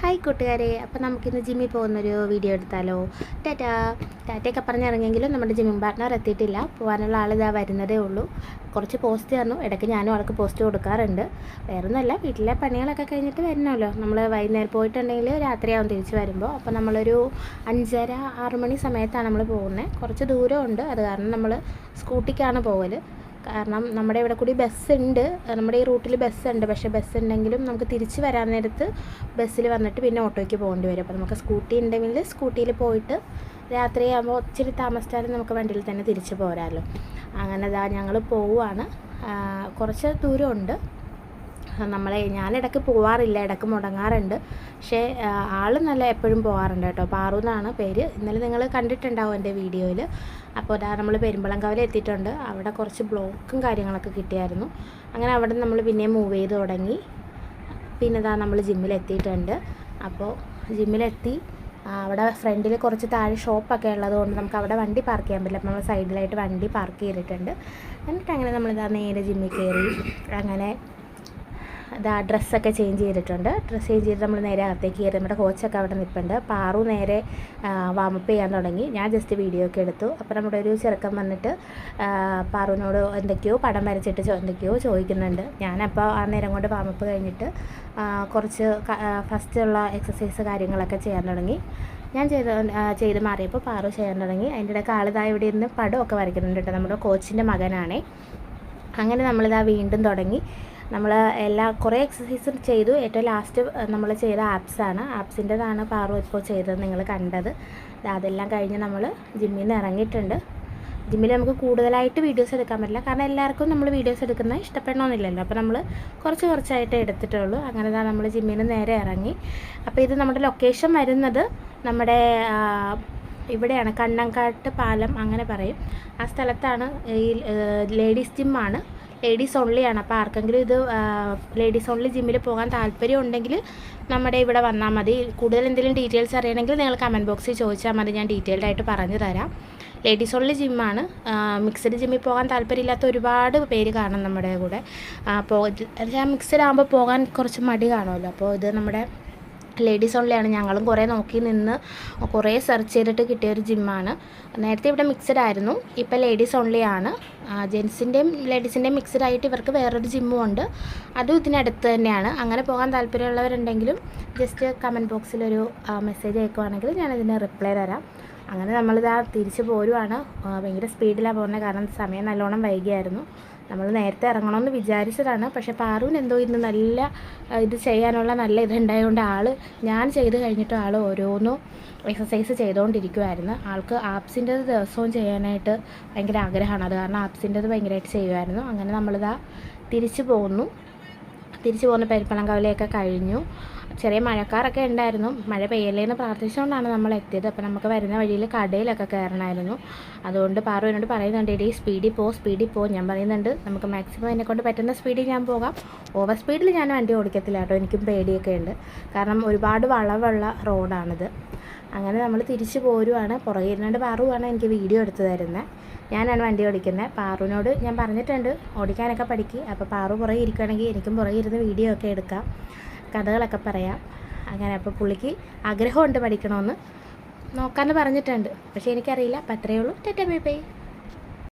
Hi കൂട്ടുകാരെ, അപ്പോൾ നമുക്കിന്ന് ജിമ്മിൽ പോകുന്നൊരു വീഡിയോ എടുത്താലോ. ടാറ്റാ ടാറ്റയൊക്കെ പറഞ്ഞിറങ്ങിയെങ്കിലും നമ്മുടെ ജിമ്മിങ് പാർട്ട്ണർ എത്തിയിട്ടില്ല. പോകാനുള്ള ആൾ ഇതാ വരുന്നതേ ഉള്ളൂ. കുറച്ച് പോസ്റ്റ് തന്നു, ഇടയ്ക്ക് ഞാനും ആൾക്ക് പോസ്റ്റ് കൊടുക്കാറുണ്ട്. വേറൊന്നുമല്ല, വീട്ടിലെ പണികളൊക്കെ കഴിഞ്ഞിട്ട് വരണമല്ലോ. നമ്മൾ വൈകുന്നേരം പോയിട്ടുണ്ടെങ്കിൽ രാത്രിയാവും തിരിച്ച് വരുമ്പോൾ. അപ്പോൾ നമ്മളൊരു 5:30-6 മണി സമയത്താണ് നമ്മൾ പോകുന്നത്. കുറച്ച് ദൂരമുണ്ട്, അത് കാരണം നമ്മൾ സ്കൂട്ടിക്കാണ് പോകൽ. കാരണം നമ്മുടെ ഇവിടെ കൂടി ബസ്സുണ്ട്, നമ്മുടെ ഈ റൂട്ടിൽ ബസ്സുണ്ട്. പക്ഷേ ബസ് ഉണ്ടെങ്കിലും നമുക്ക് തിരിച്ച് വരാൻ നേരത്ത് ബസ്സിൽ വന്നിട്ട് പിന്നെ ഓട്ടോയ്ക്ക് പോകേണ്ടി വരും. അപ്പോൾ നമുക്ക് സ്കൂട്ടി ഉണ്ടെങ്കിൽ സ്കൂട്ടിയിൽ പോയിട്ട് രാത്രിയാകുമ്പോൾ ഇച്ചിരി താമസിച്ചാലും നമുക്ക് വണ്ടിയിൽ തന്നെ തിരിച്ച് പോരാമല്ലോ. അങ്ങനെ ഞങ്ങൾ പോവുകയാണ്. കുറച്ച് ദൂരമുണ്ട്. ഞാനിടയ്ക്ക് പോവാറില്ല, ഇടയ്ക്ക് മുടങ്ങാറുണ്ട്. പക്ഷേ ആൾ നല്ല എപ്പോഴും പോകാറുണ്ട് കേട്ടോ. പാറു എന്നാണ് പേര്. ഇന്നലെ നിങ്ങൾ കണ്ടിട്ടുണ്ടാവും എൻ്റെ വീഡിയോയിൽ. അപ്പോൾ നമ്മൾ പെരുമ്പളംകാവിൽ എത്തിയിട്ടുണ്ട്. അവിടെ കുറച്ച് ബ്ലോക്കും കാര്യങ്ങളൊക്കെ കിട്ടിയായിരുന്നു. അങ്ങനെ അവിടെ നമ്മൾ പിന്നെയും മൂവ് ചെയ്ത് തുടങ്ങി. പിന്നെ നമ്മൾ ജിമ്മിലെത്തിയിട്ടുണ്ട്. അപ്പോൾ ജിമ്മിലെത്തി അവിടെ ഫ്രണ്ടിൽ കുറച്ച് താഴെ ഷോപ്പൊക്കെ ഉള്ളതുകൊണ്ട് നമുക്ക് അവിടെ വണ്ടി പാർക്ക് ചെയ്യാൻ പറ്റില്ല. അപ്പോൾ നമ്മൾ സൈഡിലായിട്ട് വണ്ടി പാർക്ക് ചെയ്തിട്ടുണ്ട്. എന്നിട്ട് അങ്ങനെ നമ്മളിതാ നേരെ ജിമ്മിൽ കയറി. അങ്ങനെ ഡ്രസ്സൊക്കെ ചേഞ്ച് ചെയ്തിട്ടുണ്ട്. ഡ്രസ്സ് ചേഞ്ച് ചെയ്ത് നമ്മൾ നേരെ അകത്തേക്ക് കയറി. നമ്മുടെ കോച്ചൊക്കെ അവിടെ നിൽപ്പുണ്ട്. പാറു നേരെ വാമപ്പ് ചെയ്യാൻ തുടങ്ങി. ഞാൻ ജസ്റ്റ് വീഡിയോ ഒക്കെ എടുത്തു. അപ്പോൾ നമ്മുടെ ഒരു ചെറുക്കൻ വന്നിട്ട് പാറുവിനോട് എന്തൊക്കെയോ പടം വരച്ചിട്ട് എന്തൊക്കെയോ ചോദിക്കുന്നുണ്ട്. ഞാനപ്പോൾ ആ നേരം കൊണ്ട് വാമപ്പ് കഴിഞ്ഞിട്ട് കുറച്ച് ഫസ്റ്റുള്ള എക്സസൈസ് കാര്യങ്ങളൊക്കെ ചെയ്യാൻ തുടങ്ങി. ഞാൻ ചെയ്ത് മാറിയപ്പോൾ പാറു ചെയ്യാൻ തുടങ്ങി. അതിൻ്റെ ഇടയ്ക്ക് ആളിതായി ഇവിടെ ഇരുന്ന് പടമൊക്കെ വരയ്ക്കുന്നുണ്ട് കേട്ടോ. നമ്മുടെ കോച്ചിൻ്റെ മകനാണേ. അങ്ങനെ നമ്മളിതാ വീണ്ടും തുടങ്ങി. നമ്മൾ കുറേ എക്സസൈസും ചെയ്തു. ഏറ്റവും ലാസ്റ്റ് നമ്മൾ ചെയ്ത ആപ്സാണ്. ആപ്സിൻ്റെതാണ് പാറു ഇപ്പോൾ ചെയ്തത് നിങ്ങൾ കണ്ടത്. അതെല്ലാം കഴിഞ്ഞ് നമ്മൾ ജിമ്മിൽ നിന്ന് ഇറങ്ങിയിട്ടുണ്ട്. ജിമ്മിൽ നമുക്ക് കൂടുതലായിട്ട് വീഡിയോസ് എടുക്കാൻ പറ്റില്ല, കാരണം എല്ലാവർക്കും നമ്മൾ വീഡിയോസ് എടുക്കുന്നത് ഇഷ്ടപ്പെടണമെന്നില്ലല്ലോ. അപ്പോൾ നമ്മൾ കുറച്ചായിട്ട് എടുത്തിട്ടുള്ളൂ. അങ്ങനെ നമ്മൾ ജിമ്മിൽ നിന്ന് നേരെ ഇറങ്ങി. അപ്പോൾ ഇത് നമ്മുടെ ലൊക്കേഷൻ വരുന്നത് നമ്മുടെ ഇവിടെയാണ്, കണ്ണങ്കാട്ട് പാലം അങ്ങനെ പറയും. ആ സ്ഥലത്താണ്. ഈ ലേഡീസ് ജിമ്മാണ്, ലേഡീസ് ഓൺലിയാണ്. അപ്പോൾ ആർക്കെങ്കിലും ഇത് ലേഡീസ് ഓൺലി ജിമ്മിൽ പോകാൻ താല്പര്യം ഉണ്ടെങ്കിൽ നമ്മുടെ ഇവിടെ വന്നാൽ മതി. കൂടുതൽ എന്തെങ്കിലും ഡീറ്റെയിൽസ് അറിയണമെങ്കിൽ നിങ്ങൾ കമൻറ്റ് ബോക്സിൽ ചോദിച്ചാൽ മതി, ഞാൻ ഡീറ്റെയിൽഡായിട്ട് പറഞ്ഞു തരാം. Ladies only ജിമ്മാണ്. മിക്സഡ് ജിമ്മിൽ പോകാൻ താല്പര്യമില്ലാത്ത ഒരുപാട് പേര് കാണും നമ്മുടെ കൂടെ. അപ്പോൾ മിക്സഡ് ആകുമ്പോൾ പോകാൻ കുറച്ച് മടി കാണുമല്ലോ. അപ്പോൾ ഇത് നമ്മുടെ ലേഡീസ് ഓൺലിയാണ്. ഞങ്ങളും കുറേ നോക്കി നിന്ന് കുറേ സെർച്ച് ചെയ്തിട്ട് കിട്ടിയൊരു ജിമ്മാണ്. നേരത്തെ ഇവിടെ മിക്സഡ് ആയിരുന്നു, ഇപ്പോൾ ലേഡീസ് ഓൺലിയാണ്. ജെൻസിൻ്റെയും ലേഡീസിൻ്റെയും മിക്സഡ് ആയിട്ട് ഇവർക്ക് വേറൊരു ജിമ്മും ഉണ്ട്, അതും ഇതിനടുത്ത് തന്നെയാണ്. അങ്ങനെ പോകാൻ താല്പര്യമുള്ളവരുണ്ടെങ്കിലും ജസ്റ്റ് കമൻറ്റ് ബോക്സിലൊരു മെസ്സേജ് അയക്കുവാണെങ്കിൽ ഞാനതിന് റിപ്ലൈ തരാം. അങ്ങനെ നമ്മളിതാ തിരിച്ച് പോരുവാണ്. ഭയങ്കര സ്പീഡിലാണ് പോകുന്നത്, കാരണം സമയം നല്ലോണം വൈകിയായിരുന്നു. നമ്മൾ നേരത്തെ ഇറങ്ങണമെന്ന് വിചാരിച്ചതാണ്. പക്ഷേ പാറുവിന് എന്തോ ഇന്ന് നല്ല ഇത് ചെയ്യാനുള്ള നല്ല ഇതുണ്ടായതുകൊണ്ട് ഞാൻ ചെയ്ത് കഴിഞ്ഞിട്ട് ഓരോന്നും എക്സസൈസ് ചെയ്തുകൊണ്ടിരിക്കുമായിരുന്നു. ആൾക്ക് ആപ്സിൻ്റെത് ദിവസവും ചെയ്യാനായിട്ട് ഭയങ്കര ആഗ്രഹമാണ്. അത് കാരണം ആപ്സിൻ്റെത് ഭയങ്കരമായിട്ട് ചെയ്യുമായിരുന്നു. അങ്ങനെ നമ്മളിതാ തിരിച്ചു പോകുന്ന പെരുമ്പളംകാവിലെയൊക്കെ കഴിഞ്ഞു. ചെറിയ മഴക്കാറൊക്കെ ഉണ്ടായിരുന്നു. മഴ പെയ്യലേന്ന് പ്രാർത്ഥിച്ചുകൊണ്ടാണ് നമ്മൾ എത്തിയത്. അപ്പോൾ നമുക്ക് വരുന്ന വഴിയിൽ കടയിലൊക്കെ കയറണമായിരുന്നു. അതുകൊണ്ട് പാറു എന്നോട് പറയുന്നുണ്ട്, എടീ സ്പീഡിൽ പോ. ഞാൻ പറയുന്നുണ്ട് നമുക്ക് മാക്സിമം എന്നെക്കൊണ്ട് പറ്റുന്ന സ്പീഡിൽ ഞാൻ പോകാം. ഓവർ സ്പീഡിൽ ഞാൻ വണ്ടി ഓടിക്കത്തില്ല കേട്ടോ, എനിക്കും പേടിയൊക്കെ ഉണ്ട്. കാരണം ഒരുപാട് വളവുള്ള റോഡാണിത്. അങ്ങനെ നമ്മൾ തിരിച്ചു പോരുവാണ്. പുറകെ ഇരുന്നുകൊണ്ട് പാറുവാണ് എനിക്ക് വീഡിയോ എടുത്തു തരുന്നത്. ഞാനാണ് വണ്ടി ഓടിക്കുന്നത്. പാറുവിനോട് ഞാൻ പറഞ്ഞിട്ടുണ്ട് ഓടിക്കാനൊക്കെ പഠിക്കുക. അപ്പോൾ പാറു പുറകെ ഇരിക്കുകയാണെങ്കിൽ എനിക്കും പുറകെ ഇരുന്ന് വീഡിയോ ഒക്കെ എടുക്കാം, കഥകളൊക്കെ പറയാം. അങ്ങനെ അപ്പോൾ പുള്ളിക്ക് ആഗ്രഹമുണ്ട് പഠിക്കണമെന്ന്, നോക്കാമെന്ന് പറഞ്ഞിട്ടുണ്ട്. പക്ഷേ എനിക്കറിയില്ല. അപ്പോൾ അത്രയേ ഉള്ളൂ. Tata bye bye.